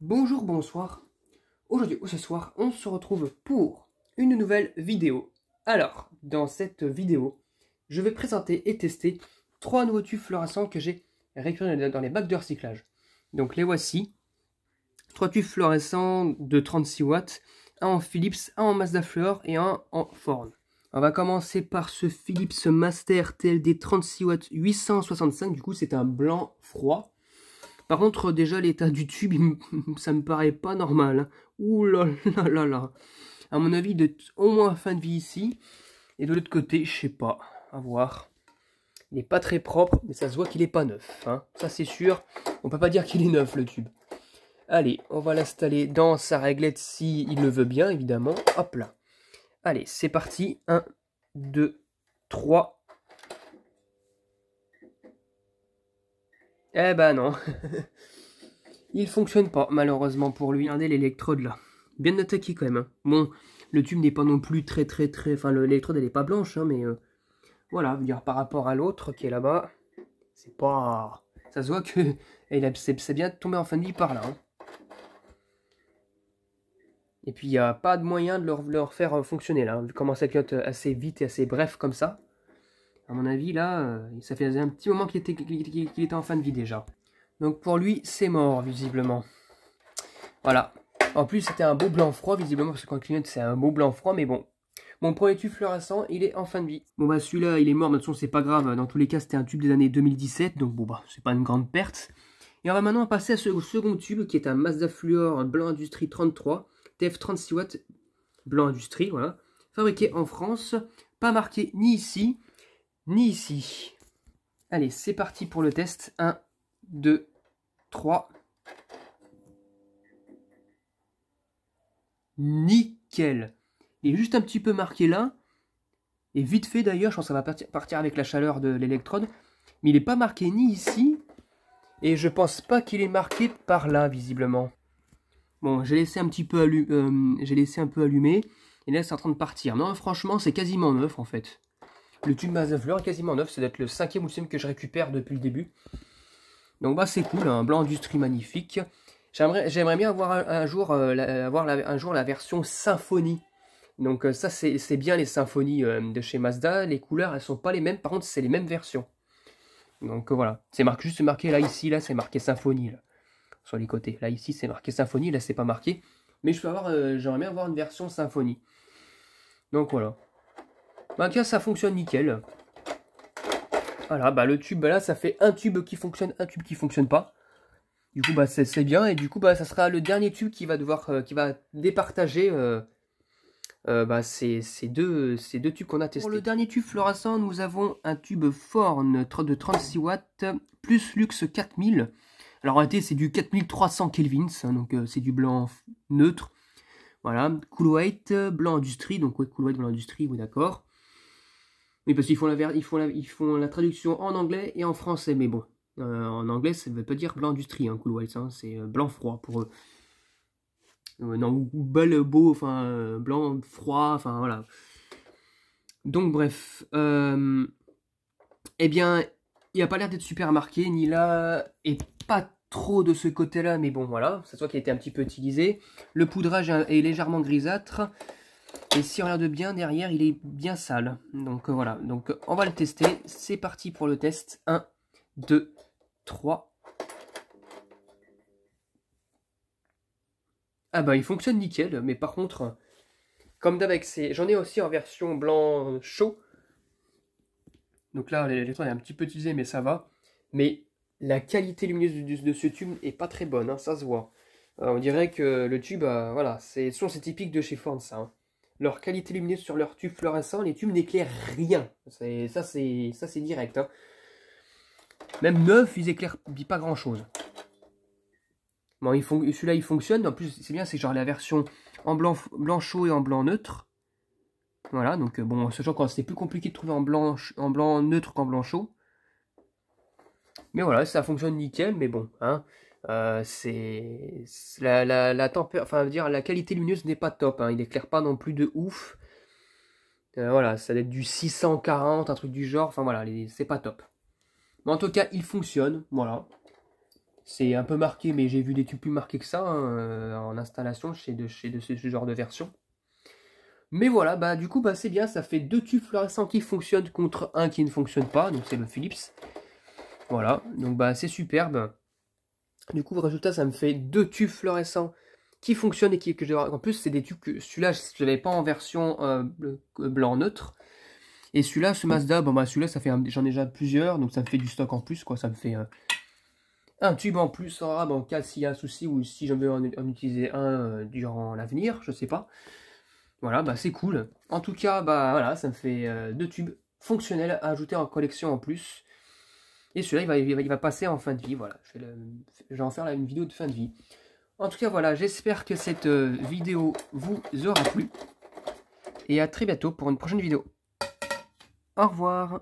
Bonjour, bonsoir. Aujourd'hui ou ce soir, on se retrouve pour une nouvelle vidéo. Alors, dans cette vidéo, je vais présenter et tester 3 nouveaux tubes fluorescents que j'ai récupérés dans les bacs de recyclage. Donc les voici. 3 tubes fluorescents de 36 watts, un en Philips, un en Mazda Fluor et un en Ford. On va commencer par ce Philips Master TLD 36 watts 865, du coup c'est un blanc froid. Par contre, déjà, l'état du tube, ça me paraît pas normal. Hein. Ouh là là là là. À mon avis, au moins fin de vie ici. Et de l'autre côté, je sais pas. À voir. Il n'est pas très propre, mais ça se voit qu'il est pas neuf. Hein. Ça, c'est sûr. On peut pas dire qu'il est neuf, le tube. Allez, on va l'installer dans sa réglette si il le veut bien, évidemment. Hop là. Allez, c'est parti. 1, 2, 3. Eh ben non. Il fonctionne pas, malheureusement pour lui. Regardez l'électrode là. Bien attaqué quand même. Hein. Bon, le tube n'est pas non plus très... Enfin, l'électrode elle est pas blanche, hein, mais voilà, dire par rapport à l'autre qui est là-bas, c'est pas... Ça se voit que c'est bien tombé en fin de vie par là. Hein. Et puis il n'y a pas de moyen de le refaire fonctionner là. Vu comment ça clignote assez vite et assez bref comme ça. À mon avis là, ça faisait un petit moment qu'il était en fin de vie déjà. Donc pour lui, c'est mort visiblement. Voilà. En plus, c'était un beau blanc froid, visiblement, parce que quand il clignote, c'est un beau blanc froid, mais bon. Mon premier tube fluorescent, il est en fin de vie. Bon, bah, celui-là, il est mort, mais de toute façon, c'est pas grave. Dans tous les cas, c'était un tube des années 2017, donc bon, bah, c'est pas une grande perte. Et on va maintenant passer à ce second tube, qui est un Mazda Fluor blanc industrie 33, TF 36 watts, blanc industrie, voilà. Fabriqué en France, pas marqué ni ici, ni ici. Allez, c'est parti pour le test. 1, 2, 3... Nickel. Il est juste un petit peu marqué là. Et vite fait d'ailleurs, je pense que ça va partir avec la chaleur de l'électrode. Mais il n'est pas marqué ni ici. Et je pense pas qu'il est marqué par là, visiblement. Bon, j'ai laissé un peu allumé. Et là, c'est en train de partir. Non, franchement, c'est quasiment neuf en fait. Le tube Mazda Fluor est quasiment neuf. Ça doit être le 5e ou le 6e que je récupère depuis le début. Donc bah c'est cool, un blanc industrie magnifique. J'aimerais bien avoir un jour la version symphonie. Donc ça c'est bien les symphonies de chez Mazda. Les couleurs elles sont pas les mêmes, par contre c'est les mêmes versions. Donc voilà, c'est juste marqué là ici, là c'est marqué symphonie là, sur les côtés. Là ici c'est marqué symphonie, là c'est pas marqué. Mais j'aimerais bien avoir une version symphonie. Donc voilà. En tout cas ça fonctionne nickel. Voilà, bah le tube là ça fait un tube qui fonctionne, un tube qui fonctionne pas. Du coup, bah, c'est bien. Et du coup, bah, ça sera le dernier tube qui va qui va départager bah, ces deux tubes qu'on a testés. Pour le dernier tube fluorescent, nous avons un tube Forn de 36 watts plus Lux 4000. Alors en réalité, c'est du 4300 kelvins, hein, donc c'est du blanc neutre. Voilà, Cool White, blanc industrie, donc ouais, Cool White, blanc industrie, oui d'accord. Oui, parce qu'ils font ils font la traduction en anglais et en français, mais bon. En anglais, ça ne veut pas dire blanc industrie, hein, Cool White, hein, c'est blanc froid pour eux. Non, beau, enfin, blanc froid, enfin voilà. Donc bref, eh bien, il n'a pas l'air d'être super marqué, ni là, et pas trop de ce côté-là, mais bon, voilà, ça se voit qu'il a été un petit peu utilisé. Le poudrage est légèrement grisâtre, et si on regarde bien, derrière, il est bien sale. Donc voilà, donc on va le tester, c'est parti pour le test. 1, 2, 3. Ah bah il fonctionne nickel, mais par contre, comme d'hab j'en ai aussi en version blanc chaud. Donc là, l'électrode est un petit peu utilisée, mais ça va. Mais la qualité lumineuse de ce tube est pas très bonne, hein, ça se voit. On dirait que le tube, voilà, c'est typique de chez Ford, ça. Hein. Leur qualité lumineuse sur leur tube fluorescent, les tubes n'éclairent rien. Ça c'est direct. Hein. Même neuf, ils éclairent pas grand chose. Bon, celui-là il fonctionne. En plus, c'est bien, c'est genre la version en blanc chaud et en blanc neutre. Voilà, donc bon, sachant que c'est plus compliqué de trouver en blanc neutre qu'en blanc chaud. Mais voilà, ça fonctionne nickel, mais bon, hein, c'est enfin, dire la qualité lumineuse n'est pas top, hein, il éclaire pas non plus de ouf. Voilà, ça doit être du 640, un truc du genre, enfin voilà, c'est pas top. Mais en tout cas, il fonctionne, voilà. C'est un peu marqué, mais j'ai vu des tubes plus marqués que ça hein, en installation chez ce genre de version. Mais voilà, bah du coup, bah, c'est bien, ça fait 2 tubes fluorescents qui fonctionnent contre un qui ne fonctionne pas, donc c'est le Philips. Voilà, donc bah c'est superbe. Du coup, le résultat, ça me fait 2 tubes fluorescents qui fonctionnent et que j'ai. En plus, c'est des tubes que celui-là, je l'avais pas en version blanc neutre. Et celui-là, ce Mazda, bon bah celui-là, ça fait j'en ai déjà plusieurs, donc ça me fait du stock en plus, quoi. Ça me fait un tube en plus en rab en cas s'il y a un souci ou si j'en veux en utiliser un durant l'avenir, je sais pas. Voilà, bah c'est cool. En tout cas, bah voilà, ça me fait 2 tubes fonctionnels à ajouter en collection en plus. Et celui-là, il va passer en fin de vie, voilà. Je vais en faire là, une vidéo de fin de vie. En tout cas, voilà, j'espère que cette vidéo vous aura plu. Et à très bientôt pour une prochaine vidéo. Au revoir.